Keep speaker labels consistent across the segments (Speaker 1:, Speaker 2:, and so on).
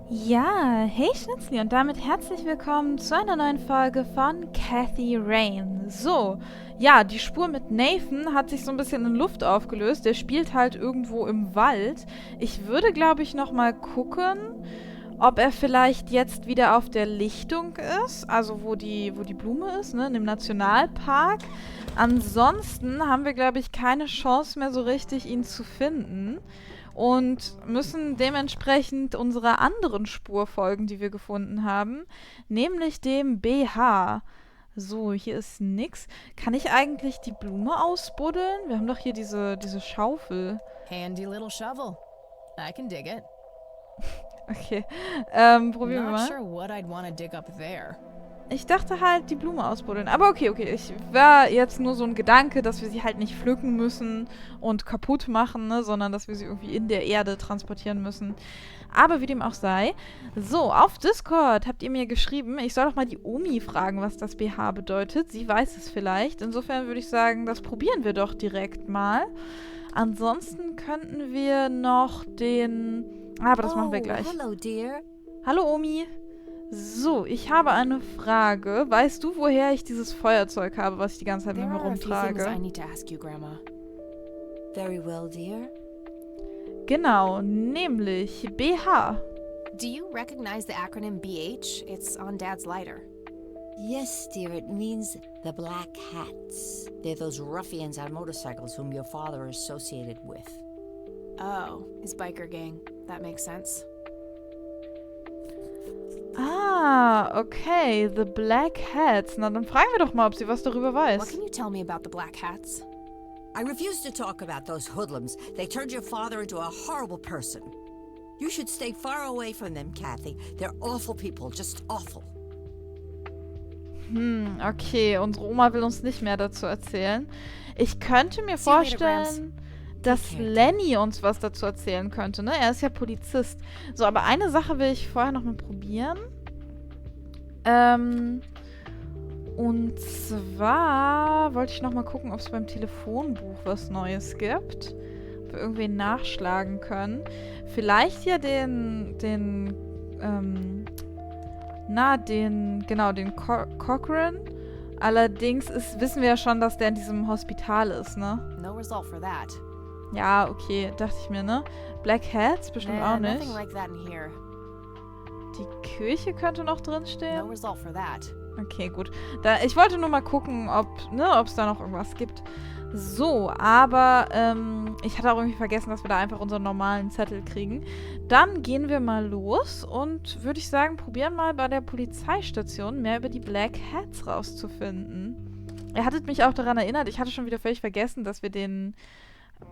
Speaker 1: Ja, hey Schnitzli und damit herzlich willkommen zu einer neuen Folge von Kathy Rain. So, ja, die Spur mit Nathan hat sich so ein bisschen in Luft aufgelöst. Der spielt halt irgendwo im Wald. Ich würde, glaube ich, nochmal gucken, ob er vielleicht jetzt wieder auf der Lichtung ist, also wo die Blume ist, ne, in dem Nationalpark. Ansonsten haben wir, glaube ich, keine Chance mehr so richtig, ihn zu finden. Und müssen dementsprechend unserer anderen Spur folgen, die wir gefunden haben, nämlich dem BH. So, hier ist nix. Kann ich eigentlich die Blume ausbuddeln? Wir haben doch hier diese Schaufel.
Speaker 2: Handy little shovel. I can dig it.
Speaker 1: Okay, probieren wir
Speaker 2: Not
Speaker 1: mal.
Speaker 2: sure what I'd want to dig up there.
Speaker 1: Ich dachte halt, die Blume ausbuddeln. Aber okay. Ich war jetzt nur so ein Gedanke, dass wir sie halt nicht pflücken müssen und kaputt machen, ne, sondern dass wir sie irgendwie in der Erde transportieren müssen. Aber wie dem auch sei. So, auf Discord habt ihr mir geschrieben, ich soll doch mal die Omi fragen, was das BH bedeutet. Sie weiß es vielleicht. Insofern würde ich sagen, das probieren wir doch direkt mal. Ansonsten könnten wir noch den... Aber das machen wir gleich.
Speaker 3: Hello, dear.
Speaker 1: Hallo Omi. So, ich habe eine Frage. Weißt du, woher ich dieses Feuerzeug habe, was ich die ganze Zeit mit
Speaker 2: There
Speaker 1: mir
Speaker 2: are a few things I
Speaker 1: rumtrage?
Speaker 2: need to ask you, Grandma.
Speaker 3: Very well, dear.
Speaker 1: Genau, nämlich BH.
Speaker 2: Do you recognize the acronym BH? It's on Dad's lighter.
Speaker 3: Yes, dear, it means the Black Hats. They're those ruffians on motorcycles whom your father is associated with.
Speaker 2: Oh, his biker gang. That makes sense.
Speaker 1: Ah, okay, the Black Hats. Na, dann fragen wir doch mal, ob sie was darüber
Speaker 2: What
Speaker 1: weiß.
Speaker 2: can you tell me about the Black Hats?
Speaker 3: I refuse to talk about those hoodlums. They turned your father into a horrible person. You should stay far away from them, Kathy. They're awful people, just awful.
Speaker 1: Okay, unsere Oma will uns nicht mehr dazu erzählen. Ich könnte mir
Speaker 2: See you later, Grams.
Speaker 1: vorstellen, dass
Speaker 3: Okay.
Speaker 1: Lenny uns was dazu erzählen könnte, ne? Er ist ja Polizist. So, aber eine Sache will ich vorher noch mal probieren. Und zwar wollte ich noch mal gucken, ob es beim Telefonbuch was Neues gibt. Ob wir irgendwen nachschlagen können. Vielleicht ja den Cochran. Allerdings wissen wir ja schon, dass der in diesem Hospital ist, ne?
Speaker 2: No result for that.
Speaker 1: Ja, okay, dachte ich mir, ne? Black Hats bestimmt auch nicht.
Speaker 2: Nothing like that in here.
Speaker 1: Die Kirche könnte noch drinstehen.
Speaker 2: No result for that.
Speaker 1: Okay, gut. Ich wollte nur mal gucken, ob es da noch irgendwas gibt. So, aber ich hatte auch irgendwie vergessen, dass wir da einfach unseren normalen Zettel kriegen. Dann gehen wir mal los und würde ich sagen, probieren mal bei der Polizeistation mehr über die Black Hats rauszufinden. Ihr hattet mich auch daran erinnert, ich hatte schon wieder völlig vergessen, dass wir den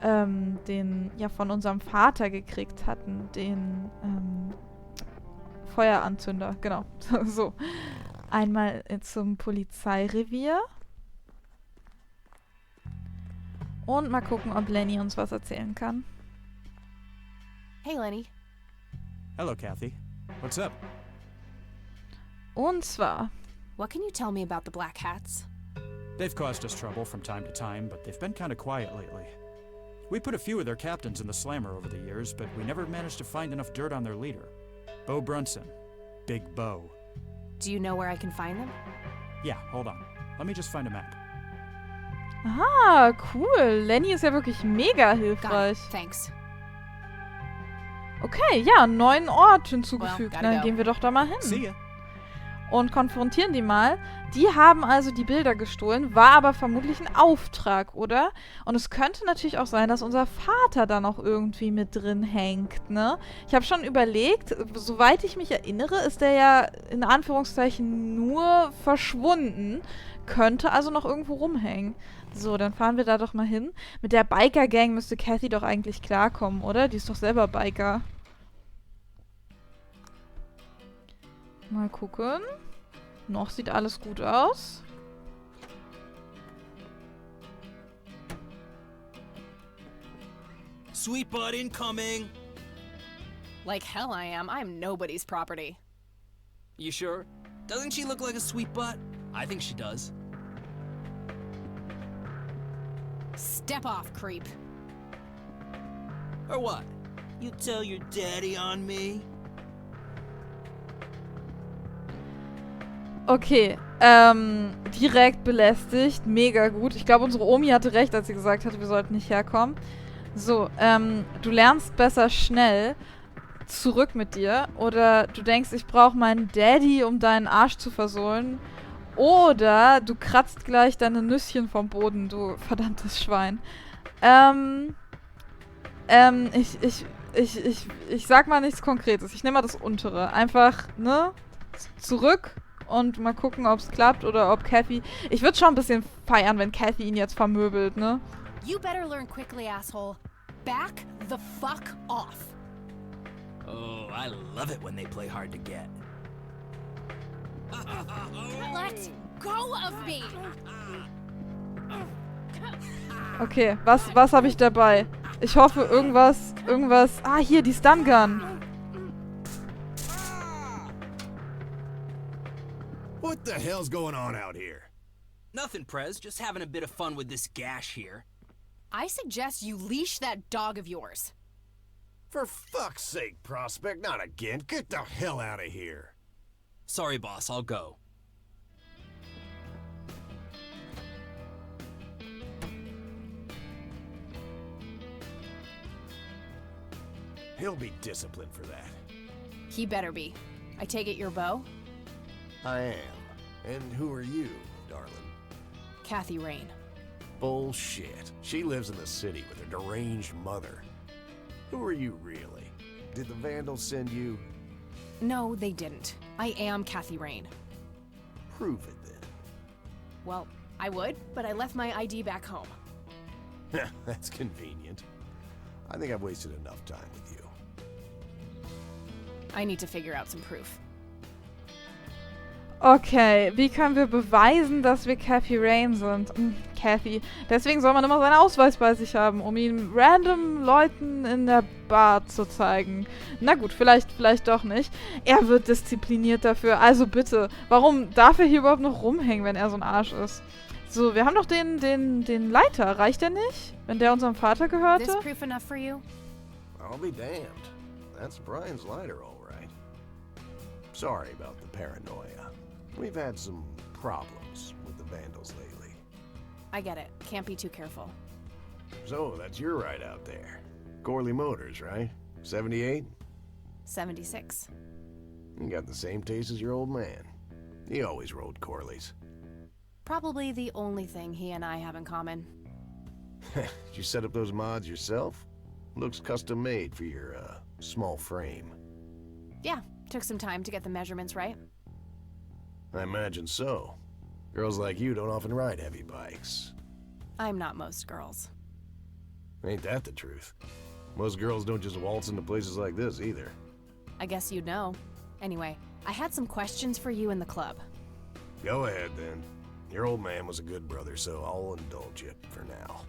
Speaker 1: ja von unserem Vater gekriegt hatten, den Feueranzünder, genau. So. Einmal zum Polizeirevier. Und mal gucken, ob Lenny uns was erzählen kann.
Speaker 2: Hey, Lenny.
Speaker 4: Hello, Kathy. What's up?
Speaker 1: Und zwar,
Speaker 2: What can you tell me about the Black Hats?
Speaker 4: They've caused us trouble from time to time, but they've been kind of quiet lately. We put a few of their captains in the slammer over the years, but we never managed to find enough dirt on their leader. Bo Brunson. Big Bo.
Speaker 2: Do you know where I can find them?
Speaker 4: Yeah, hold on. Let me just find a map.
Speaker 1: aha, cool. Lenny ist ja wirklich mega
Speaker 2: Got
Speaker 1: hilfreich.
Speaker 2: it. Thanks.
Speaker 1: Okay, ja, einen neuen Ort hinzugefügt.
Speaker 2: Well,
Speaker 1: Dann
Speaker 2: gotta go.
Speaker 1: gehen wir doch da mal
Speaker 4: See
Speaker 1: hin.
Speaker 4: ya.
Speaker 1: Und konfrontieren die mal. Die haben also die Bilder gestohlen, war aber vermutlich ein Auftrag, oder? Und es könnte natürlich auch sein, dass unser Vater da noch irgendwie mit drin hängt, ne? Ich habe schon überlegt, soweit ich mich erinnere, ist der ja in Anführungszeichen nur verschwunden. Könnte also noch irgendwo rumhängen. So, dann fahren wir da doch mal hin. Mit der Biker-Gang müsste Kathy doch eigentlich klarkommen, oder? Die ist doch selber Biker. Mal gucken. Noch sieht alles gut aus.
Speaker 5: Sweet butt incoming!
Speaker 2: Like hell I am. I'm nobody's property.
Speaker 5: You sure? Doesn't she look like a sweet butt? I think she does.
Speaker 2: Step off, creep.
Speaker 5: Or what? You tell your daddy on me?
Speaker 1: Okay, direkt belästigt. Mega gut. Ich glaube, unsere Omi hatte recht, als sie gesagt hatte, wir sollten nicht herkommen. So, du lernst besser schnell. Zurück mit dir. Oder du denkst, ich brauche meinen Daddy, um deinen Arsch zu versohlen. Oder du kratzt gleich deine Nüsschen vom Boden, du verdammtes Schwein. Ich sag mal nichts Konkretes. Ich nehme mal das Untere. Einfach, ne? Zurück und mal gucken, ob es klappt oder ob Kathy... Ich würde schon ein bisschen feiern, wenn Kathy ihn jetzt vermöbelt, ne?
Speaker 2: You better learn quickly, asshole. Back the fuck off.
Speaker 5: Oh, I love it when they play hard to get.
Speaker 2: Let go of me.
Speaker 1: Okay, was habe ich dabei? Ich hoffe, irgendwas... Ah, hier, die Stun Gun.
Speaker 6: What the hell's going on out here?
Speaker 5: Nothing, Prez. Just having a bit of fun with this gash here.
Speaker 2: I suggest you leash that dog of yours.
Speaker 6: For fuck's sake, Prospect, not again. Get the hell out of here.
Speaker 5: Sorry, boss. I'll go.
Speaker 6: He'll be disciplined for that.
Speaker 2: He better be. I take it your beau?
Speaker 6: I am. And who are you, darling?
Speaker 2: Kathy Rain.
Speaker 6: Bullshit. She lives in the city with her deranged mother. Who are you really? Did the Vandals send you?
Speaker 2: No, they didn't. I am Kathy Rain.
Speaker 6: Prove it then.
Speaker 2: Well, I would, but I left my ID back home.
Speaker 6: That's convenient. I think I've wasted enough time with you.
Speaker 2: I need to figure out some proof.
Speaker 1: Okay, wie können wir beweisen, dass wir Kathy Rain sind? Kathy. Deswegen soll man immer seinen Ausweis bei sich haben, um ihn random Leuten in der Bar zu zeigen. Na gut, vielleicht doch nicht. Er wird diszipliniert dafür, also bitte. Warum darf er hier überhaupt noch rumhängen, wenn er so ein Arsch ist? So, wir haben doch den Leiter. Reicht der nicht? Wenn der unserem Vater gehörte?
Speaker 2: This proof enough for you?
Speaker 6: I'll be damned. That's Brian's lighter, all right. Sorry about the paranoia. We've had some problems with the Vandals lately.
Speaker 2: I get it. Can't be too careful.
Speaker 6: So, that's your ride out there. Corley Motors, right? 78?
Speaker 2: 76.
Speaker 6: You got the same taste as your old man. He always rode Corleys.
Speaker 2: Probably the only thing he and I have in common.
Speaker 6: Did you set up those mods yourself? Looks custom made for your, small frame.
Speaker 2: Yeah, took some time to get the measurements right.
Speaker 6: I imagine so. Girls like you don't often ride heavy bikes.
Speaker 2: I'm not most girls.
Speaker 6: Ain't that the truth? Most girls don't just waltz into places like this either.
Speaker 2: I guess you'd know. Anyway, I had some questions for you in the club.
Speaker 6: Go ahead then. Your old man was a good brother, so I'll indulge you for now.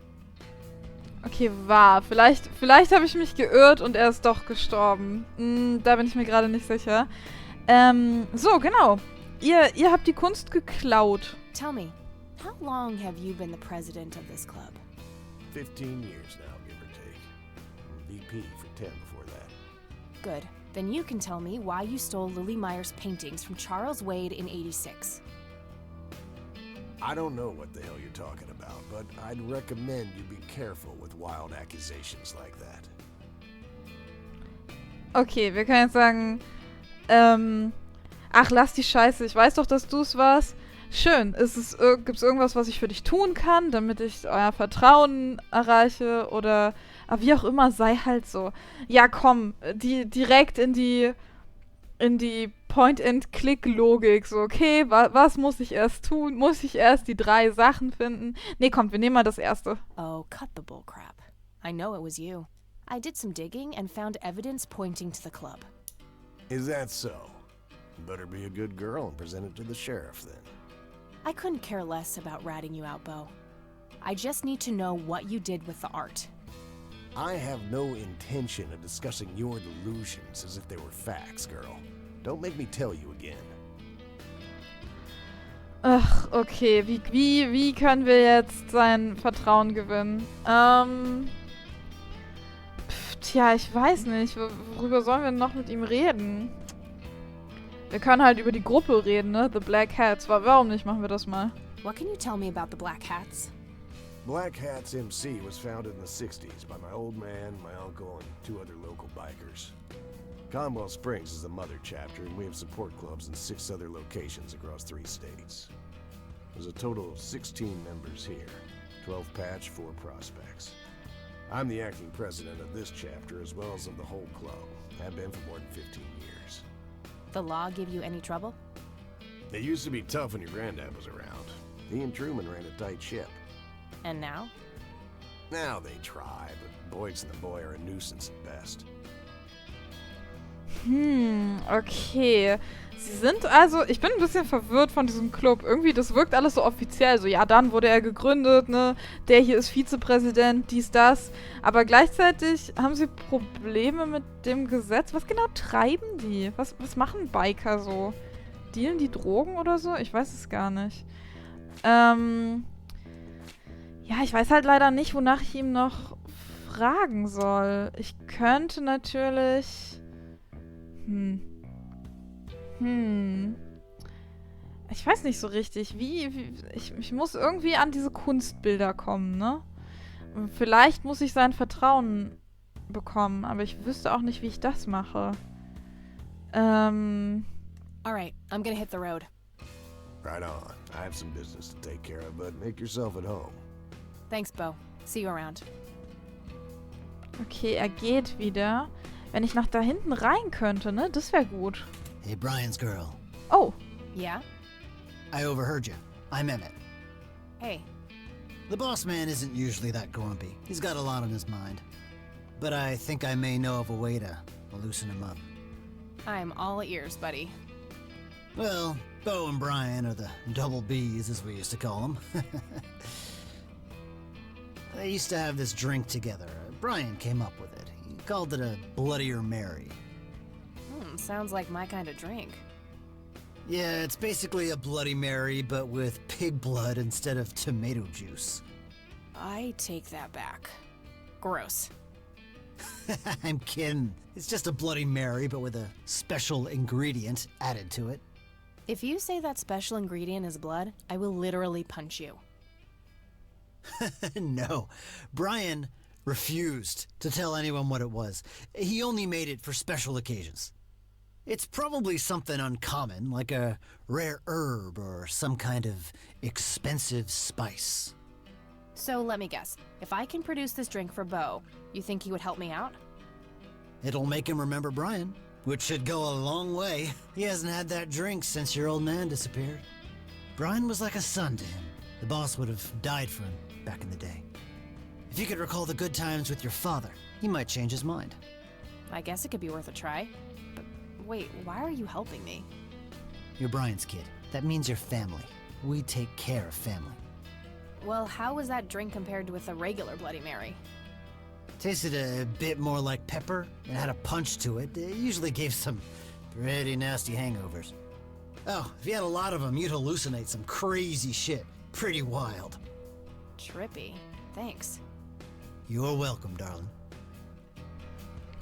Speaker 1: Okay, wahr. Vielleicht habe ich mich geirrt und er ist doch gestorben. Da bin ich mir gerade nicht sicher. So, genau. Ihr habt die Kunst geklaut.
Speaker 2: Tell me, how long have you been the president of this club?
Speaker 6: 15 years now, give or take. VP for 10 before that.
Speaker 2: Good. Then you can tell me why you stole Lily Meyer's paintings from Charles Wade in '86.
Speaker 6: I don't know what the hell you're talking about, but I'd recommend you be careful with wild accusations like that.
Speaker 1: Okay, wir können jetzt sagen, ach, lass die Scheiße, ich weiß doch, dass du es warst. Schön, gibt's irgendwas, was ich für dich tun kann, damit ich euer Vertrauen erreiche oder wie auch immer, sei halt so. Ja, komm, direkt in die Point-and-Click-Logik, so, okay, was muss ich erst tun? Muss ich erst die 3 Sachen finden? Nee, komm, wir nehmen mal das erste.
Speaker 2: Oh, cut the bullcrap. I know it was you. I did some digging and found evidence pointing to the club.
Speaker 6: Is that so? You better be a good girl and present it to the sheriff then.
Speaker 2: I couldn't care less about ratting you out, Beau. I just need to know what you did with the art.
Speaker 6: I have no intention of discussing your delusions as if they were facts, girl. Don't make me tell you again.
Speaker 1: Ach, okay, wie können wir jetzt sein Vertrauen gewinnen? Tja, ich weiß nicht. Worüber sollen wir noch mit ihm reden? Wir können halt über die Gruppe reden, ne? The Black Hats. Warum nicht? Machen wir das mal.
Speaker 2: What can you tell me about the Black Hats?
Speaker 6: Black Hats MC was founded in the 60s by my old man, my uncle, and 2 other local bikers. Conwell Springs is the mother chapter, and we have support clubs in 6 other locations across 3 states. There's a total of 16 members here, 12 patch, 4 prospects. I'm the acting president of this chapter as well as of the whole club. Have been for more than 15 years.
Speaker 2: The law give you any trouble?
Speaker 6: It used to be tough when your granddad was around. He and Truman ran a tight ship.
Speaker 2: And now?
Speaker 6: Now they try, but Boyce and the boy are a nuisance at best.
Speaker 1: Okay. Sie sind also, ich bin ein bisschen verwirrt von diesem Club. Irgendwie, das wirkt alles so offiziell. So, ja, dann wurde er gegründet, ne? Der hier ist Vizepräsident, dies, das. Aber gleichzeitig haben sie Probleme mit dem Gesetz. Was genau treiben die? Was machen Biker so? Dealen die Drogen oder so? Ich weiß es gar nicht. Ja, ich weiß halt leider nicht, wonach ich ihm noch fragen soll. Ich könnte natürlich... Ich weiß nicht so richtig, ich muss irgendwie an diese Kunstbilder kommen, ne? Und vielleicht muss ich sein Vertrauen bekommen, aber ich wüsste auch nicht, wie ich das mache.
Speaker 2: Alright, I'm gonna hit the road.
Speaker 6: Right on. I have some business to take care of, but make yourself at home.
Speaker 2: Thanks, Bo. See you around.
Speaker 1: Okay, er geht wieder. Wenn ich nach da hinten rein könnte, ne? Das wäre gut.
Speaker 7: Hey, Brian's girl.
Speaker 1: Oh.
Speaker 2: Yeah?
Speaker 7: I overheard you. I'm Emmett.
Speaker 2: Hey.
Speaker 7: The boss man isn't usually that grumpy. He's got a lot on his mind. But I think I may know of a way to loosen him up.
Speaker 2: I'm all ears, buddy.
Speaker 7: Well, Bo and Brian are the double Bs, as we used to call them. They used to have this drink together. Brian came up with it. He called it a Bloodier Mary.
Speaker 2: Sounds like my kind of drink.
Speaker 7: Yeah, it's basically a Bloody Mary, but with pig blood instead of tomato juice.
Speaker 2: I take that back. Gross.
Speaker 7: I'm kidding. It's just a Bloody Mary, but with a special ingredient added to it.
Speaker 2: If you say that special ingredient is blood, I will literally punch you.
Speaker 7: No. Brian refused to tell anyone what it was. He only made it for special occasions. It's probably something uncommon, like a rare herb or some kind of expensive spice.
Speaker 2: So let me guess. If I can produce this drink for Bo, you think he would help me out?
Speaker 7: It'll make him remember Brian, which should go a long way. He hasn't had that drink since your old man disappeared. Brian was like a son to him. The boss would have died for him back in the day. If you could recall the good times with your father, he might change his mind.
Speaker 2: I guess it could be worth a try. But wait, why are you helping me?
Speaker 7: You're Brian's kid. That means you're family. We take care of family.
Speaker 2: Well, how was that drink compared with a regular Bloody Mary?
Speaker 7: Tasted a bit more like pepper and had a punch to it. It usually gave some pretty nasty hangovers. Oh, if you had a lot of them, you'd hallucinate some crazy shit. Pretty wild.
Speaker 2: Trippy. Thanks.
Speaker 7: You're welcome, darling.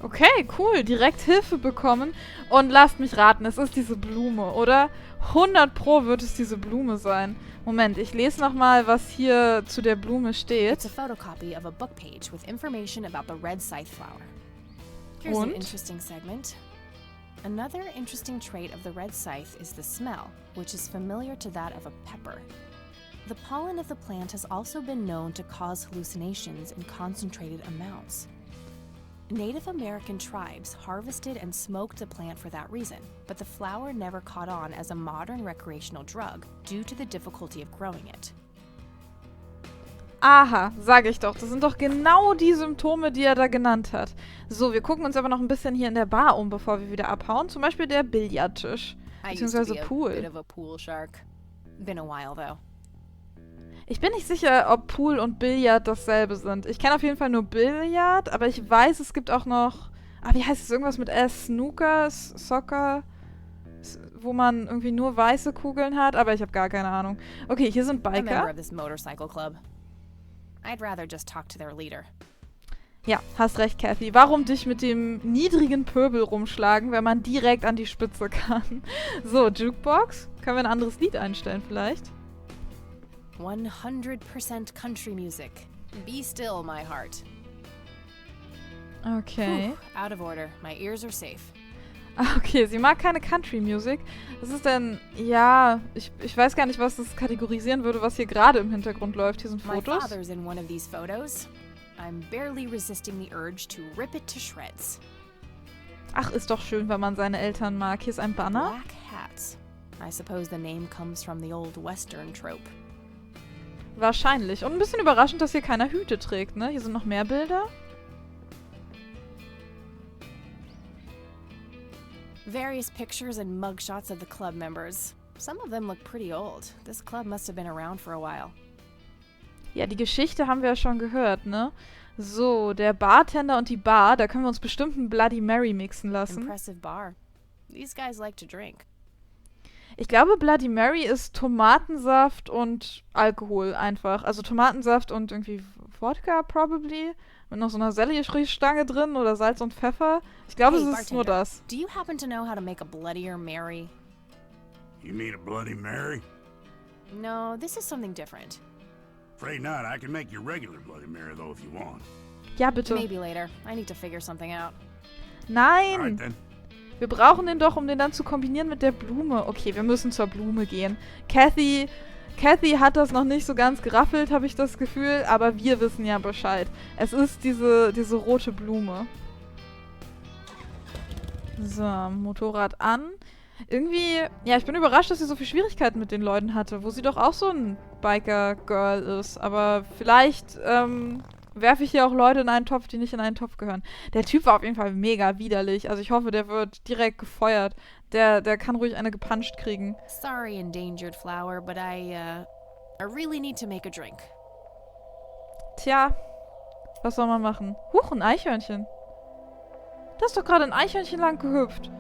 Speaker 1: Okay, cool. Direkt Hilfe bekommen. Und lasst mich raten, es ist diese Blume, oder? 100 Pro wird es diese Blume sein. Moment, ich lese nochmal, was hier zu der Blume steht.
Speaker 2: It's a photocopy of a book page with information about the red scythe flower. Here's an
Speaker 1: Und?
Speaker 2: interesting segment. Another interesting trait of the red scythe is the smell, which is familiar to that of a pepper. The pollen of the plant has also been known to cause hallucinations in concentrated amounts. Native American tribes harvested and smoked the plant for that reason, but the flower never caught on as a modern recreational drug due to the difficulty of growing it.
Speaker 1: Aha, sage ich doch. Das sind doch genau die Symptome, die er da genannt hat. So, wir gucken uns aber noch ein bisschen hier in der Bar um, bevor wir wieder abhauen. Zum Beispiel der Billardtisch.
Speaker 2: I used to
Speaker 1: Beziehungsweise
Speaker 2: be a
Speaker 1: Pool.
Speaker 2: bit of a pool shark. Been a while though.
Speaker 1: Ich bin nicht sicher, ob Pool und Billard dasselbe sind. Ich kenne auf jeden Fall nur Billard, aber ich weiß, es gibt auch noch... wie heißt es? Irgendwas mit S? Snooker? Soccer? Wo man irgendwie nur weiße Kugeln hat, aber ich habe gar keine Ahnung. Okay, hier sind
Speaker 2: I'm a member
Speaker 1: Biker.
Speaker 2: of this motorcycle club. I'd rather just talk to their leader.
Speaker 1: Ja, hast recht, Kathy. Warum dich mit dem niedrigen Pöbel rumschlagen, wenn man direkt an die Spitze kann? So, Jukebox. Können wir ein anderes Lied einstellen vielleicht?
Speaker 2: 100% country music. Be still, my heart.
Speaker 1: Okay.
Speaker 2: Out of order. My ears are safe.
Speaker 1: Okay, sie mag keine Country Music. Was ist denn... Ja, ich weiß gar nicht, was das kategorisieren würde, was hier gerade im Hintergrund läuft. Hier sind
Speaker 2: My
Speaker 1: Fotos.
Speaker 2: father's in one of these photos. I'm barely resisting the urge to rip it to shreds.
Speaker 1: Ach, ist doch schön, wenn man seine Eltern mag. Hier ist ein Banner.
Speaker 2: Black hats. I suppose the name comes from the old Western trope.
Speaker 1: Wahrscheinlich. Und ein bisschen überraschend, dass hier keiner Hüte trägt, ne? Hier sind noch mehr Bilder.
Speaker 2: Various pictures and mugshots of the club members. Some of them look pretty old. This club must have been around for a while.
Speaker 1: Ja, die Geschichte haben wir ja schon gehört, ne? So, der Bartender und die Bar, da können wir uns bestimmt einen Bloody Mary mixen lassen.
Speaker 2: Impressive bar. These guys like to drink.
Speaker 1: Ich glaube, Bloody Mary ist Tomatensaft und Alkohol einfach. Also Tomatensaft und irgendwie Wodka, probably. Mit noch so einer Selleriestange drin oder Salz und Pfeffer. Ich glaube,
Speaker 2: Hey,
Speaker 1: es ist nur
Speaker 2: bartender,
Speaker 1: das.
Speaker 2: do you happen to know how to make a Bloodier Mary?
Speaker 8: You need a Bloody Mary?
Speaker 2: No, this is something different.
Speaker 8: Afraid not. I can make your regular Bloody Mary, though, if you want.
Speaker 1: Ja, bitte.
Speaker 2: Maybe later. I need to figure something out.
Speaker 1: Nein!
Speaker 8: All right, then.
Speaker 1: Wir brauchen den doch, um den dann zu kombinieren mit der Blume. Okay, wir müssen zur Blume gehen. Kathy hat das noch nicht so ganz geraffelt, habe ich das Gefühl. Aber wir wissen ja Bescheid. Es ist diese rote Blume. So, Motorrad an. Irgendwie, ja, ich bin überrascht, dass sie so viel Schwierigkeiten mit den Leuten hatte, wo sie doch auch so ein Biker-Girl ist. Aber vielleicht werfe ich hier auch Leute in einen Topf, die nicht in einen Topf gehören. Der Typ war auf jeden Fall mega widerlich. Also ich hoffe, der wird direkt gefeuert. Der kann ruhig eine gepuncht kriegen.
Speaker 2: Sorry, endangered flower, but I really need to make a drink.
Speaker 1: Tja, was soll man machen? Huch, ein Eichhörnchen. Da ist doch gerade ein Eichhörnchen lang gehüpft.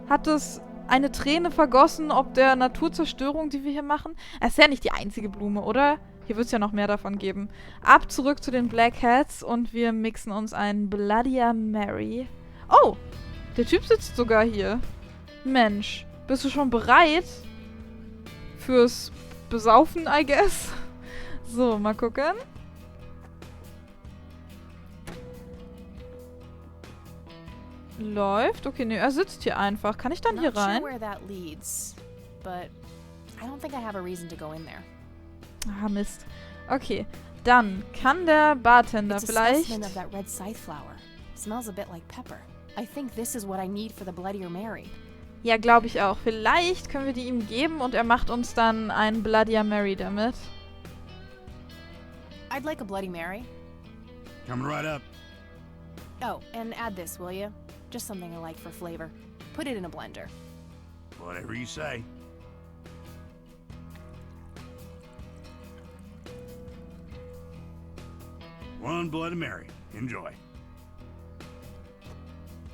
Speaker 1: Hat es eine Träne vergossen, ob der Naturzerstörung, die wir hier machen? Es ist ja nicht die einzige Blume, oder? Hier wird es ja noch mehr davon geben. Ab zurück zu den Black Hats und wir mixen uns einen Bloodier Mary. Oh, der Typ sitzt sogar hier. Mensch, bist du schon bereit? Fürs Besaufen, I guess? So, mal gucken. Läuft. Okay, nee, er sitzt hier einfach. Kann ich dann hier
Speaker 2: Not sure
Speaker 1: rein?
Speaker 2: where that leads, but I don't think I have a reason to go in there.
Speaker 1: Ah, Mist. Okay, dann kann der Bartender
Speaker 2: It's a
Speaker 1: vielleicht...
Speaker 2: specimen of that red scythe flower. Smells a bit like pepper. I think this is what I need for the Bloodier Mary.
Speaker 1: Ja, glaube ich auch. Vielleicht können wir die ihm geben und er macht uns dann einen Bloodier Mary damit.
Speaker 2: I'd like a Bloody Mary.
Speaker 8: Coming right up.
Speaker 2: Oh, and add this, will you? Just something I like for flavor. Put it in a blender.
Speaker 8: Whatever you say. One Bloody Mary. Enjoy.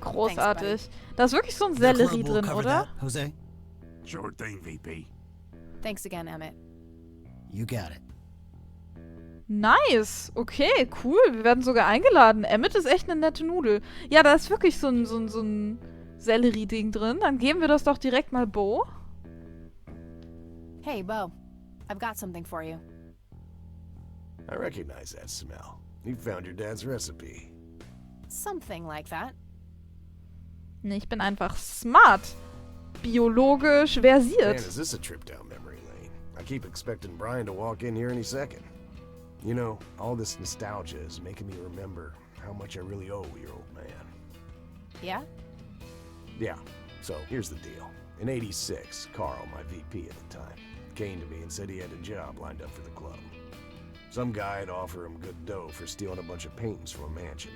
Speaker 1: Großartig. Da ist wirklich so ein
Speaker 7: The club
Speaker 1: Sellerie
Speaker 7: will
Speaker 1: drin,
Speaker 7: cover
Speaker 1: oder?
Speaker 7: that, Jose?
Speaker 8: Sure thing, VP.
Speaker 2: Thanks again, Emmett.
Speaker 7: You got it.
Speaker 1: Nice. Okay, cool. Wir werden sogar eingeladen. Emmett ist echt eine nette Nudel. Ja, da ist wirklich so ein Sellerie-Ding drin. Dann geben wir das doch direkt mal Bo.
Speaker 2: Hey, Bo. I've got something for you.
Speaker 6: I recognize that smell. You found your dad's recipe.
Speaker 2: Something like that.
Speaker 1: Nee, ich bin einfach smart. Biologisch
Speaker 6: Man,
Speaker 1: versiert.
Speaker 6: is this a trip down memory lane? I keep expecting Brian to walk in here any second. You know, all this nostalgia is making me remember how much I really owe your old man.
Speaker 2: Yeah?
Speaker 6: Yeah, so here's the deal. In '86, Carl, my VP at the time, came to me and said he had a job lined up for the club. Some guy'd offer him good dough for stealing a bunch of paintings from a mansion.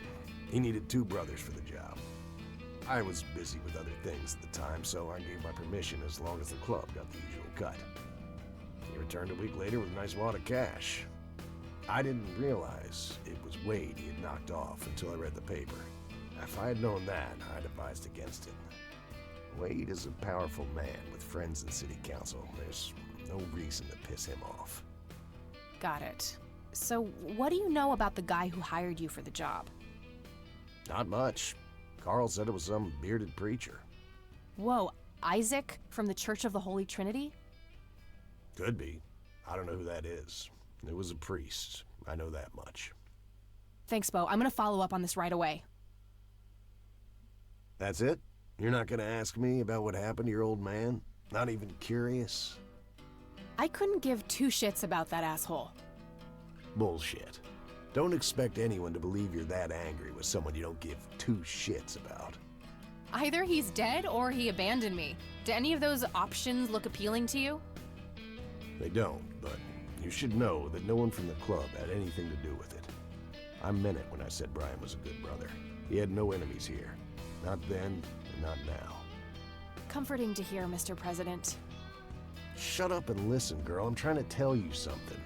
Speaker 6: He needed 2 brothers for the job. I was busy with other things at the time, so I gave my permission as long as the club got the usual cut. He returned a week later with a nice wad of cash. I didn't realize it was Wade he had knocked off until I read the paper. If I had known that, I'd advised against it. Wade is a powerful man with friends in city council. There's no reason to piss him off.
Speaker 2: Got it. So, what do you know about the guy who hired you for the job?
Speaker 6: Not much. Carl said it was some bearded preacher.
Speaker 2: Whoa, Isaac from the Church of the Holy Trinity?
Speaker 6: Could be. I don't know who that is. It was a priest. I know that much.
Speaker 2: Thanks, Bo. I'm gonna follow up on this right away.
Speaker 6: That's it? You're not gonna ask me about what happened to your old man? Not even curious?
Speaker 2: I couldn't give two shits about that asshole.
Speaker 6: Bullshit. Don't expect anyone to believe you're that angry with someone you don't give two shits about.
Speaker 2: Either he's dead or he abandoned me. Do any of those options look appealing to you?
Speaker 6: They don't, but you should know that no one from the club had anything to do with it. I meant it when I said Brian was a good brother. He had no enemies here. Not then, and not now.
Speaker 2: Comforting to hear, Mr. President.
Speaker 6: Shut up and listen, girl. I'm trying to tell you something.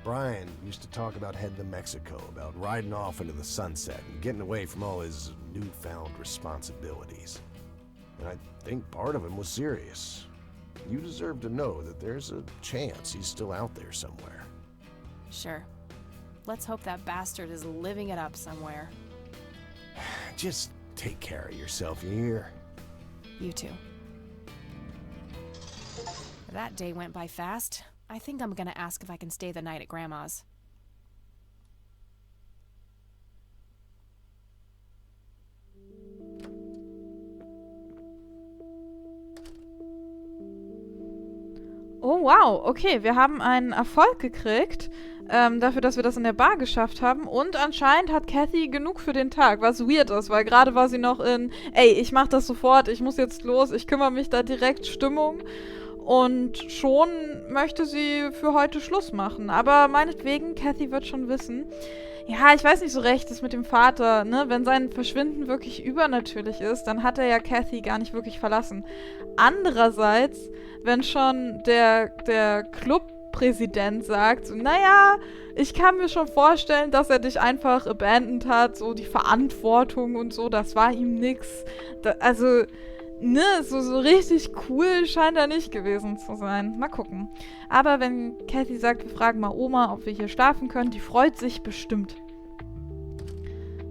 Speaker 6: Brian used to talk about heading to Mexico, about riding off into the sunset and getting away from all his newfound responsibilities. And I think part of him was serious. You deserve to know that there's a chance he's still out there somewhere.
Speaker 2: Sure. Let's hope that bastard is living it up somewhere.
Speaker 6: Just take care of yourself, you hear?
Speaker 2: You too. That day went by fast. I think I'm gonna ask if I can stay the night at Grandma's.
Speaker 1: Oh wow, okay, wir haben einen Erfolg gekriegt, dafür, dass wir das in der Bar geschafft haben. Und anscheinend hat Kathy genug für den Tag, was weird ist, weil gerade war sie noch in, ey, ich mach das sofort, ich muss jetzt los, ich kümmere mich da direkt, Stimmung. Und schon möchte sie für heute Schluss machen. Aber meinetwegen, Kathy wird schon wissen. Ja, ich weiß nicht so recht, das mit dem Vater, ne? Wenn sein Verschwinden wirklich übernatürlich ist, dann hat er ja Kathy gar nicht wirklich verlassen. Andererseits, wenn schon der Clubpräsident sagt, so, naja, ich kann mir schon vorstellen, dass er dich einfach abandoned hat, so die Verantwortung und so, das war ihm nix. Also... Ne, so richtig cool scheint er nicht gewesen zu sein. Mal gucken. Aber wenn Kathy sagt, wir fragen mal Oma, ob wir hier schlafen können, die freut sich bestimmt.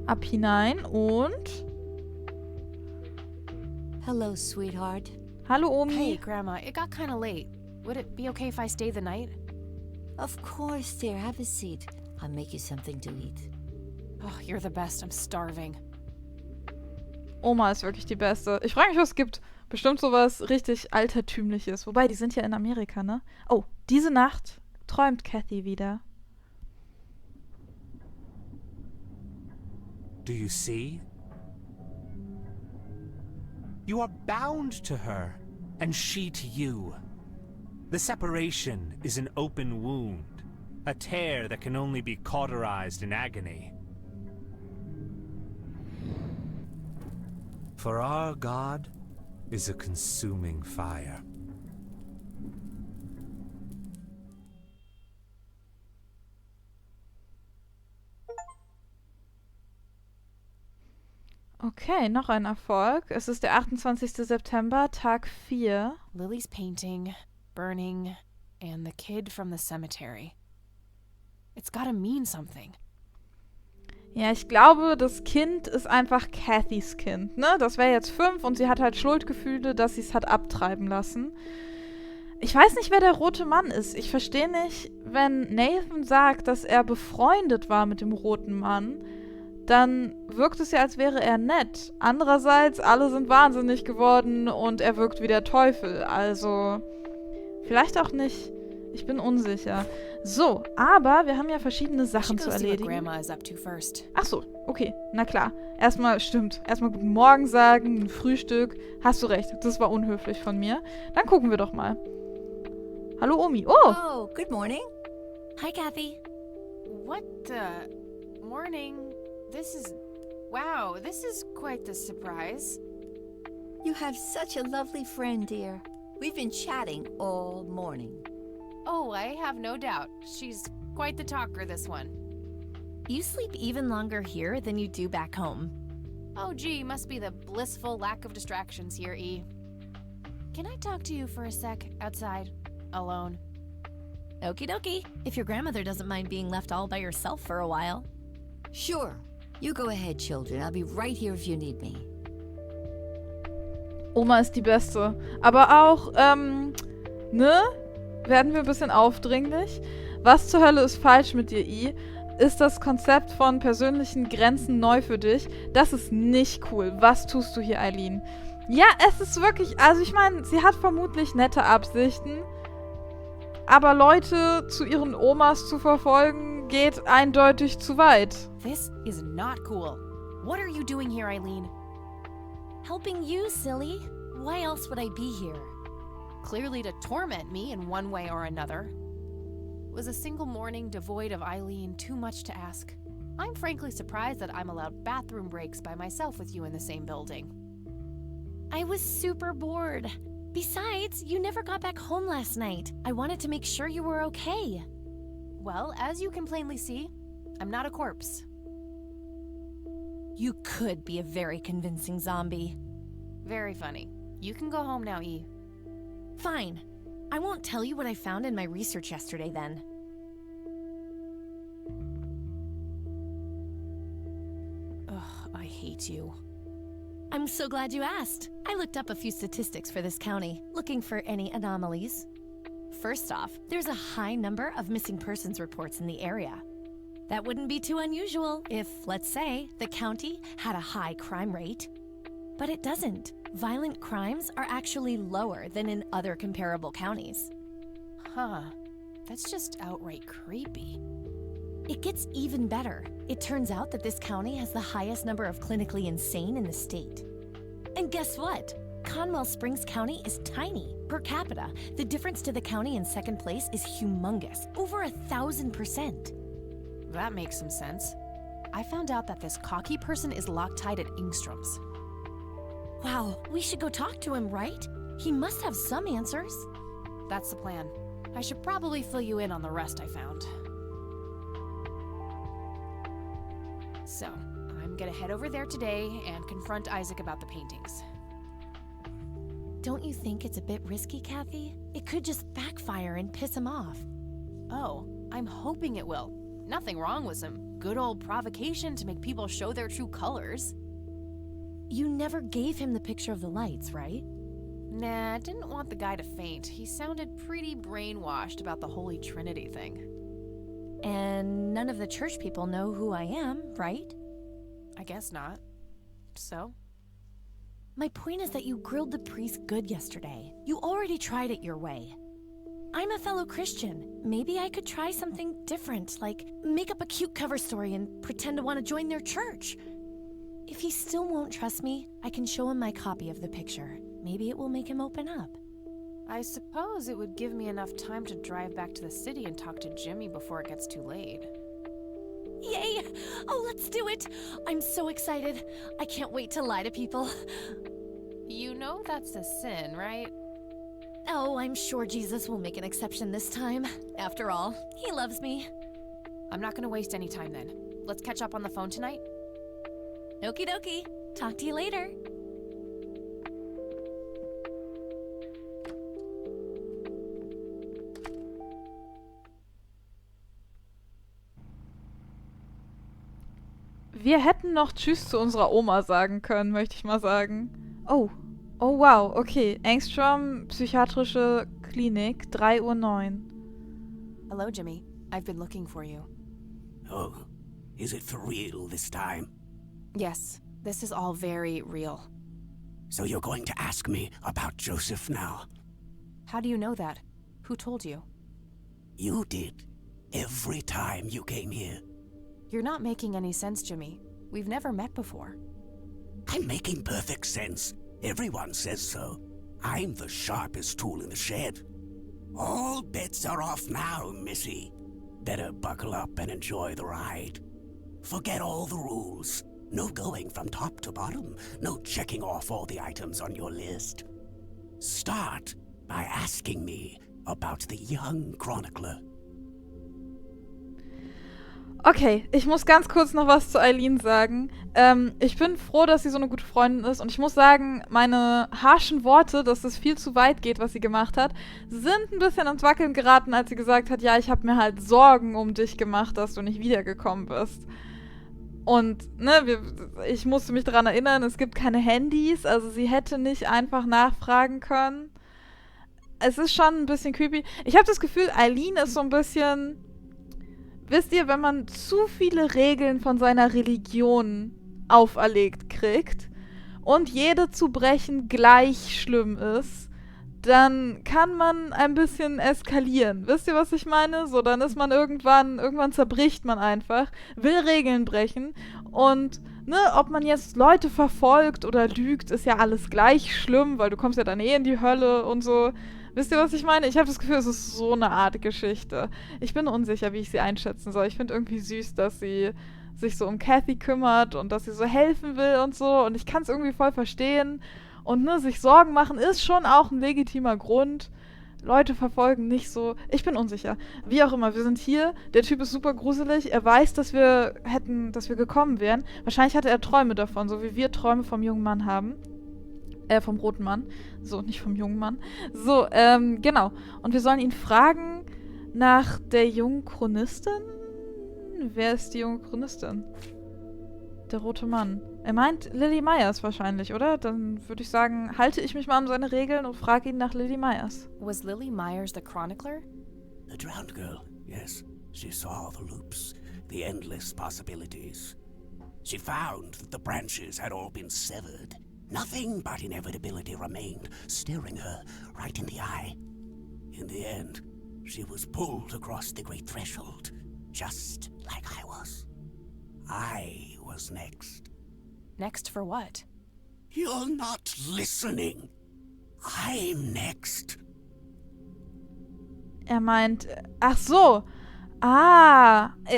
Speaker 1: Ab hinein und...
Speaker 3: Hello, sweetheart.
Speaker 1: Hallo, Omi.
Speaker 2: Hey, Grandma, it got kinda late. Would it be okay if I stay the night?
Speaker 3: Of course, dear. Have a seat. I'll make you something to eat.
Speaker 2: Oh, you're the best. I'm starving.
Speaker 1: Oma ist wirklich die Beste. Ich frage mich, was es gibt. Bestimmt sowas richtig Altertümliches. Wobei, die sind ja in Amerika, ne? Oh, diese Nacht träumt Kathy wieder.
Speaker 9: Do you see? You are bound to her, and she to you. The separation is an open wound, a tear that can only be cauterized in agony. For our God is a consuming fire.
Speaker 1: Okay, noch ein Erfolg. Es ist der 28. September, Tag 4.
Speaker 2: Lily's painting, burning, and the kid from the cemetery. It's gotta mean something.
Speaker 1: Ja, ich glaube, das Kind ist einfach Kathys Kind, ne? Das wäre jetzt 5 und sie hat halt Schuldgefühle, dass sie es hat abtreiben lassen. Ich weiß nicht, wer der rote Mann ist. Ich verstehe nicht, wenn Nathan sagt, dass er befreundet war mit dem roten Mann, dann wirkt es ja, als wäre er nett. Andererseits, alle sind wahnsinnig geworden und er wirkt wie der Teufel. Also, vielleicht auch nicht. Ich bin unsicher. So, aber wir haben ja verschiedene Sachen zu erledigen. Ach so, okay, na klar. Erstmal guten Morgen sagen, ein Frühstück. Hast du recht, das war unhöflich von mir. Dann gucken wir doch mal. Hallo Omi.
Speaker 3: Oh, good morning.
Speaker 2: Hi, Kathy. What the... Morning. Wow, this is quite the surprise.
Speaker 3: You have such a lovely friend, dear. We've been chatting all morning.
Speaker 2: Oh, I have no doubt. She's quite the talker, this one.
Speaker 10: You sleep even longer here than you do back home.
Speaker 2: Oh, gee, must be the blissful lack of distractions here, E. Can I talk to you for a sec, outside, alone?
Speaker 10: Okie dokie, if your grandmother doesn't mind being left all by yourself for a while.
Speaker 3: Sure. You go ahead, children. I'll be right here if you need me.
Speaker 1: Oma ist die Beste. Aber auch, ne? Werden wir ein bisschen aufdringlich? Was zur Hölle ist falsch mit dir, I? Ist das Konzept von persönlichen Grenzen neu für dich? Das ist nicht cool. Was tust du hier, Eileen? Ja, es ist wirklich, also ich meine, sie hat vermutlich nette Absichten, aber Leute zu ihren Omas zu verfolgen, geht eindeutig zu weit.
Speaker 2: This is not cool. What are you doing here, Eileen?
Speaker 10: Helping you, silly. Why else would I be here?
Speaker 2: Clearly to torment me in one way or another. Was a single morning devoid of Eileen too much to ask? I'm frankly surprised that I'm allowed bathroom breaks by myself with you in the same building.
Speaker 10: I was super bored. Besides, you never got back home last night. I wanted to make sure you were okay.
Speaker 2: Well, as you can plainly see, I'm not a corpse.
Speaker 10: You could be a very convincing zombie.
Speaker 2: Very funny. You can go home now, E.
Speaker 10: Fine. I won't tell you what I found in my research yesterday then.
Speaker 2: Ugh, I hate you.
Speaker 10: I'm so glad you asked. I looked up a few statistics for this county, looking for any anomalies. First off, there's a high number of missing persons reports in the area. That wouldn't be too unusual if, let's say, the county had a high crime rate. But it doesn't. Violent crimes are actually lower than in other comparable counties.
Speaker 2: Huh. That's just outright creepy.
Speaker 10: It gets even better. It turns out that this county has the highest number of clinically insane in the state. And guess what? Conwell Springs County is tiny. Per capita, the difference to the county in second place is humongous, over 1,000%.
Speaker 2: That makes some sense. I found out that this cocky person is Loctite at Ingstrom's.
Speaker 10: Wow, we should go talk to him, right? He must have some answers.
Speaker 2: That's the plan. I should probably fill you in on the rest I found. So, I'm gonna head over there today and confront Isaac about the paintings.
Speaker 10: Don't you think it's a bit risky, Kathy? It could just backfire and piss him off.
Speaker 2: Oh, I'm hoping it will. Nothing wrong with some good old provocation to make people show their true colors.
Speaker 10: You never gave him the picture of the lights, right?
Speaker 2: Nah, didn't want the guy to faint. He sounded pretty brainwashed about the Holy Trinity thing.
Speaker 10: And none of the church people know who I am, right?
Speaker 2: I guess not. So?
Speaker 10: My point is that you grilled the priest good yesterday. You already tried it your way. I'm a fellow Christian. Maybe I could try something different, like make up a cute cover story and pretend to want to join their church. If he still won't trust me, I can show him my copy of the picture. Maybe it will make him open up.
Speaker 2: I suppose it would give me enough time to drive back to the city and talk to Jimmy before it gets too late.
Speaker 10: Yay! Oh, let's do it! I'm so excited. I can't wait to lie to people.
Speaker 2: You know that's a sin, right?
Speaker 10: Oh, I'm sure Jesus will make an exception this time. After all, he loves me.
Speaker 2: I'm not gonna waste any time then. Let's catch up on the phone tonight.
Speaker 10: Okie dokie. Talk to you later.
Speaker 1: Wir hätten noch Tschüss zu unserer Oma sagen können, möchte ich mal sagen. Oh. Oh wow, okay. Engstrom, psychiatrische Klinik, 3:09 Uhr.
Speaker 2: Hello, Jimmy. I've been looking for you.
Speaker 8: Oh, is it for real this time?
Speaker 2: Yes, this is all very real.
Speaker 8: So you're going to ask me about Joseph now?
Speaker 2: How do you know that? Who told you?
Speaker 8: You did. Every time you came here.
Speaker 2: You're not making any sense, Jimmy. We've never met before.
Speaker 8: I'm making perfect sense. Everyone says so. I'm the sharpest tool in the shed. All bets are off now, Missy. Better buckle up and enjoy the ride. Forget all the rules. No going from top to bottom. No checking off all the items on your list. Start by asking me about the young chronicler.
Speaker 1: Okay, ich muss ganz kurz noch was zu Eileen sagen. Ich bin froh, dass sie so eine gute Freundin ist. Und ich muss sagen, meine harschen Worte, dass es viel zu weit geht, was sie gemacht hat, sind ein bisschen ins Wackeln geraten, als sie gesagt hat, ja, ich habe mir halt Sorgen um dich gemacht, dass du nicht wiedergekommen bist. Und, ne, ich musste mich daran erinnern, es gibt keine Handys, also sie hätte nicht einfach nachfragen können. Es ist schon ein bisschen creepy. Ich habe das Gefühl, Eileen ist so ein bisschen, wisst ihr, wenn man zu viele Regeln von seiner Religion auferlegt kriegt und jede zu brechen gleich schlimm ist, dann kann man ein bisschen eskalieren. Wisst ihr, was ich meine? So, dann ist man irgendwann zerbricht man einfach, will Regeln brechen und, ne, ob man jetzt Leute verfolgt oder lügt, ist ja alles gleich schlimm, weil du kommst ja dann in die Hölle und so. Wisst ihr, was ich meine? Ich habe das Gefühl, es ist so eine Art Geschichte. Ich bin unsicher, wie ich sie einschätzen soll. Ich finde irgendwie süß, dass sie sich so um Kathy kümmert und dass sie so helfen will und so. Und ich kann es irgendwie voll verstehen. Und ne, sich Sorgen machen ist schon auch ein legitimer Grund. Leute verfolgen nicht so. Ich bin unsicher. Wie auch immer, wir sind hier. Der Typ ist super gruselig. Er weiß, dass wir gekommen wären. Wahrscheinlich hatte er Träume davon, so wie wir Träume vom jungen Mann haben. Vom roten Mann. So, nicht vom jungen Mann. So, genau. Und wir sollen ihn fragen nach der jungen Chronistin? Wer ist die junge Chronistin? Der rote Mann. Er meint Lily Myers wahrscheinlich, oder? Dann würde ich sagen, halte ich mich mal an seine Regeln und frage ihn nach Lily Myers.
Speaker 2: Was Lily Myers the chronicler?
Speaker 8: The drowned girl, yes. She saw the loops, the endless possibilities. She found that the branches had all been severed. Nothing but inevitability remained, staring her right in the eye. In the end, she was pulled across the great threshold, just like I was. I was next.
Speaker 2: Next for what?
Speaker 8: You're not listening. I'm next.
Speaker 1: Er meint, ach so,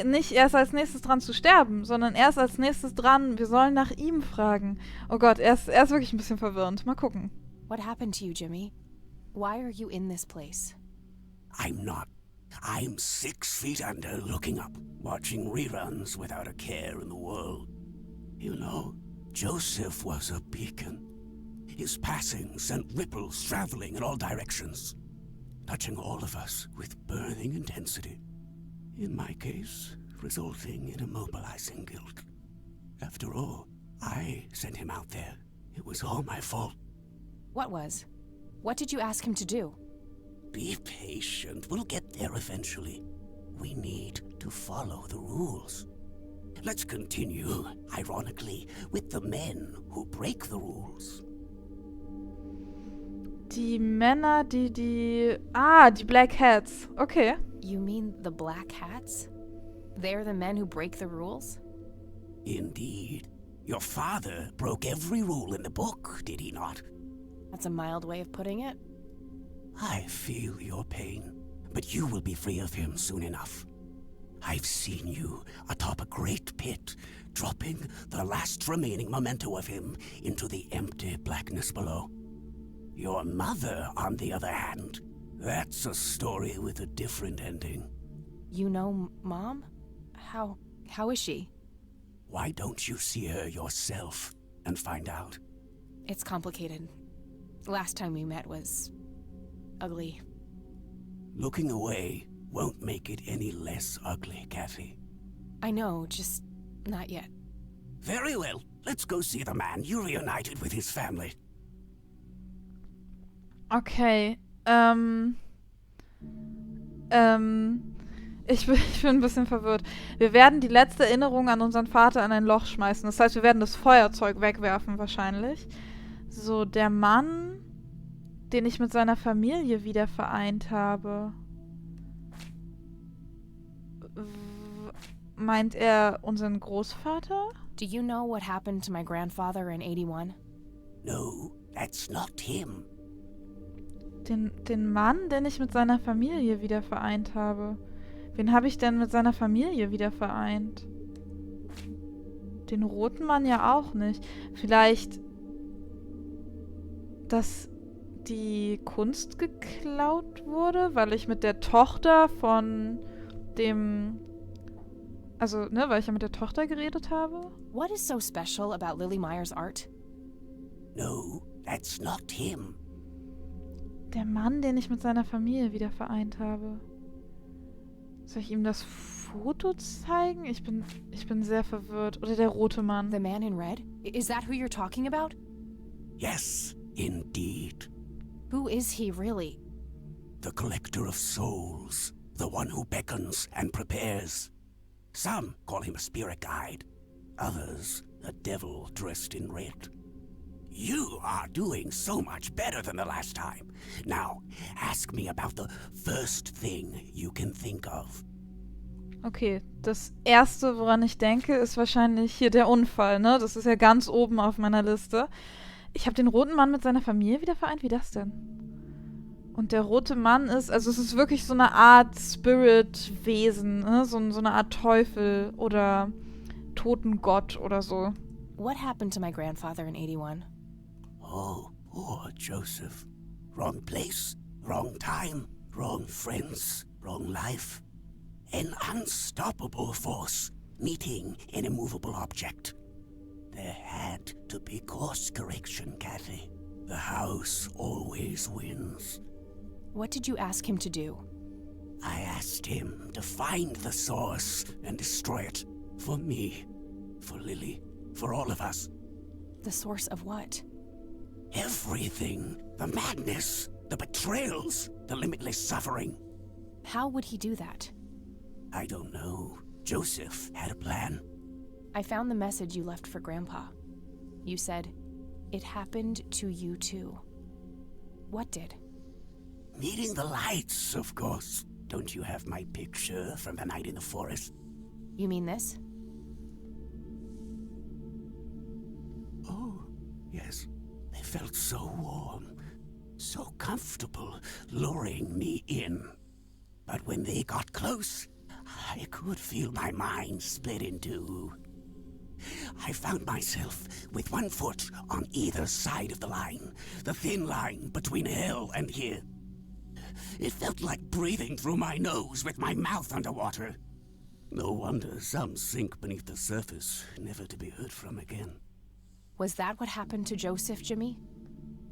Speaker 1: nicht erst als nächstes dran zu sterben, sondern erst als nächstes dran, wir sollen nach ihm fragen. Oh Gott, er ist wirklich ein bisschen verwirrend. Mal gucken.
Speaker 2: What happened to you, Jimmy? Why are you in this place?
Speaker 8: I'm not. I'm 6 feet under, looking up, watching reruns without a care in the world. You know, Joseph was a beacon. His passing sent ripples traveling in all directions, touching all of us with burning intensity. In my case, resulting in immobilizing guilt. After all, I sent him out there. It was all my fault.
Speaker 2: What was? What did you ask him to do?
Speaker 8: Be patient. We'll get there eventually. We need to follow the rules. Let's continue, ironically, with the men who break the rules.
Speaker 1: Die Männer, die Black Hats. Okay.
Speaker 2: You mean the Black Hats? They're the men who break the rules?
Speaker 8: Indeed. Your father broke every rule in the book, did he not?
Speaker 2: That's a mild way of putting it.
Speaker 8: I feel your pain, but you will be free of him soon enough. I've seen you atop a great pit, dropping the last remaining memento of him into the empty blackness below. Your mother, on the other hand, that's a story with a different ending.
Speaker 2: You know Mom? How is she?
Speaker 8: Why don't you see her yourself and find out?
Speaker 2: It's complicated. Last time we met was ugly.
Speaker 8: Looking away won't make it any less ugly, Kathy.
Speaker 2: I know, just not yet.
Speaker 8: Very well. Let's go see the man you reunited with his family.
Speaker 1: Okay, ich bin ein bisschen verwirrt. Wir werden die letzte Erinnerung an unseren Vater in ein Loch schmeißen. Das heißt, wir werden das Feuerzeug wegwerfen wahrscheinlich. So, der Mann, den ich mit seiner Familie wieder vereint habe. Meint er unseren Großvater?
Speaker 2: Do you know what happened to my grandfather in 81?
Speaker 8: No, that's not him.
Speaker 1: Den Mann, den ich mit seiner Familie wieder vereint habe. Wen habe ich denn mit seiner Familie wieder vereint? Den roten Mann ja auch nicht. Vielleicht, dass die Kunst geklaut wurde, weil ich mit der Tochter von dem... Also, ne, weil ich ja mit der Tochter geredet habe?
Speaker 2: What is so special about Lily Myers' art?
Speaker 8: No, that's not him.
Speaker 1: Der Mann, den ich mit seiner Familie wieder vereint habe. Soll ich ihm das Foto zeigen? Ich bin sehr verwirrt. Oder der rote Mann.
Speaker 2: The man in red? Is that who you're talking about?
Speaker 8: Yes, indeed.
Speaker 2: Who is he really?
Speaker 8: The collector of souls. The one who beckons and prepares. Some call him a spirit guide. Others, a devil dressed in red. You are doing so much better than the last time. Now, ask me about the first thing you can think of.
Speaker 1: Okay, das erste, woran ich denke, ist wahrscheinlich hier der Unfall, ne? Das ist ja ganz oben auf meiner Liste. Ich habe den roten Mann mit seiner Familie wieder vereint. Wie das denn? Und der rote Mann ist, also es ist wirklich so eine Art Spirit-Wesen, ne? So eine Art Teufel oder Totengott oder so.
Speaker 2: What happened to my grandfather in 81?
Speaker 8: Oh, poor Joseph. Wrong place, wrong time, wrong friends, wrong life. An unstoppable force meeting an immovable object. There had to be course correction, Kathy. The house always wins.
Speaker 2: What did you ask him to do?
Speaker 8: I asked him to find the source and destroy it. For me, for Lily, for all of us.
Speaker 2: The source of what?
Speaker 8: Everything. The madness, the betrayals, the limitless suffering.
Speaker 2: How would he do that?
Speaker 8: I don't know. Joseph had a plan.
Speaker 2: I found the message you left for Grandpa. You said, "It happened to you too." What did?
Speaker 8: Meeting the lights, of course. Don't you have my picture from the night in the forest?
Speaker 2: You mean this?
Speaker 8: Oh, yes. They felt so warm, so comfortable, luring me in. But when they got close, I could feel my mind split in two. I found myself with one foot on either side of the line, the thin line between hell and here. It felt like breathing through my nose with my mouth underwater. No wonder some sink beneath the surface, never to be heard from again.
Speaker 2: Was that what happened to Joseph, Jimmy?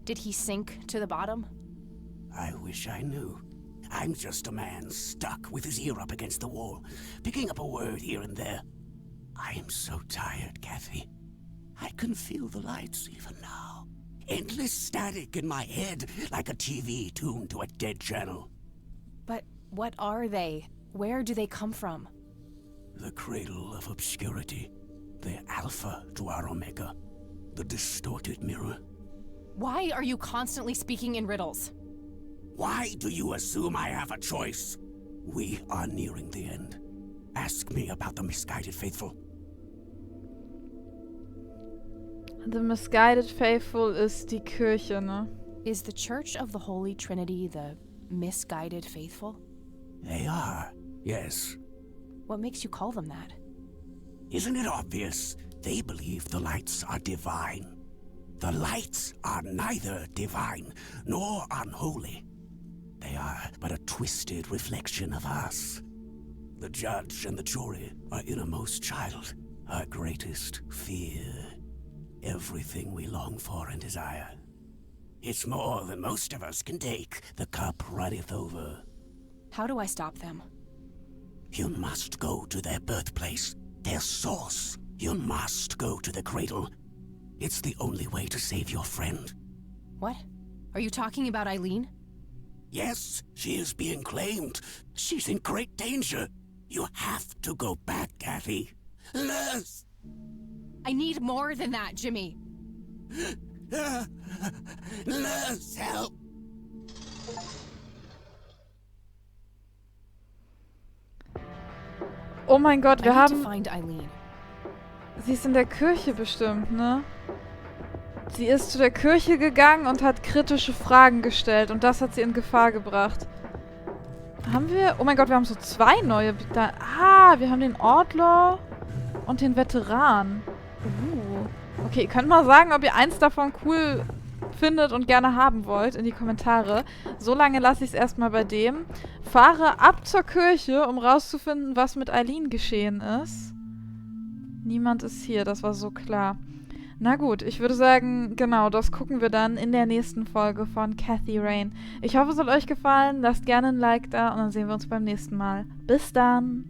Speaker 2: Did he sink to the bottom?
Speaker 8: I wish I knew. I'm just a man stuck with his ear up against the wall, picking up a word here and there. I am so tired, Kathy. I can feel the lights even now. Endless static in my head, like a TV tuned to a dead channel.
Speaker 2: But what are they? Where do they come from?
Speaker 8: The cradle of obscurity. The alpha to our omega. The distorted mirror.
Speaker 2: Why are you constantly speaking in riddles?
Speaker 8: Why do you assume I have a choice? We are nearing the end. Ask me about the misguided faithful.
Speaker 1: The Misguided Faithful ist die Kirche, ne?
Speaker 2: Is the Church of the Holy Trinity the misguided faithful?
Speaker 8: They are, yes.
Speaker 2: What makes you call them that?
Speaker 8: Isn't it obvious? They believe the lights are divine. The lights are neither divine nor unholy. They are but a twisted reflection of us. The judge and the jury, our innermost child, our greatest fear. Everything we long for and desire. It's more than most of us can take. The cup runneth over.
Speaker 2: How do I stop them?
Speaker 8: You must go to their birthplace, their source. You must go to the cradle. It's the only way to save your friend.
Speaker 2: What? Are you talking about Eileen?
Speaker 8: Yes, she is being claimed. She's in great danger. You have to go back, Kathy. Nurse!
Speaker 2: I need more than that, Jimmy.
Speaker 8: Nurse, help!
Speaker 1: Oh mein Gott, wir
Speaker 2: I need to
Speaker 1: haben...
Speaker 2: find Eileen.
Speaker 1: Sie ist in der Kirche bestimmt, ne? Sie ist zu der Kirche gegangen und hat kritische Fragen gestellt. Und das hat sie in Gefahr gebracht. Haben wir... Oh mein Gott, wir haben so zwei neue... wir haben den Outlaw und den Veteran. Okay, ihr könnt mal sagen, ob ihr eins davon cool findet und gerne haben wollt in die Kommentare. So lange lasse ich es erstmal bei dem. Fahre ab zur Kirche, um rauszufinden, was mit Eileen geschehen ist. Niemand ist hier, das war so klar. Na gut, ich würde sagen, genau, das gucken wir dann in der nächsten Folge von Kathy Rain. Ich hoffe, es hat euch gefallen. Lasst gerne ein Like da und dann sehen wir uns beim nächsten Mal. Bis dann!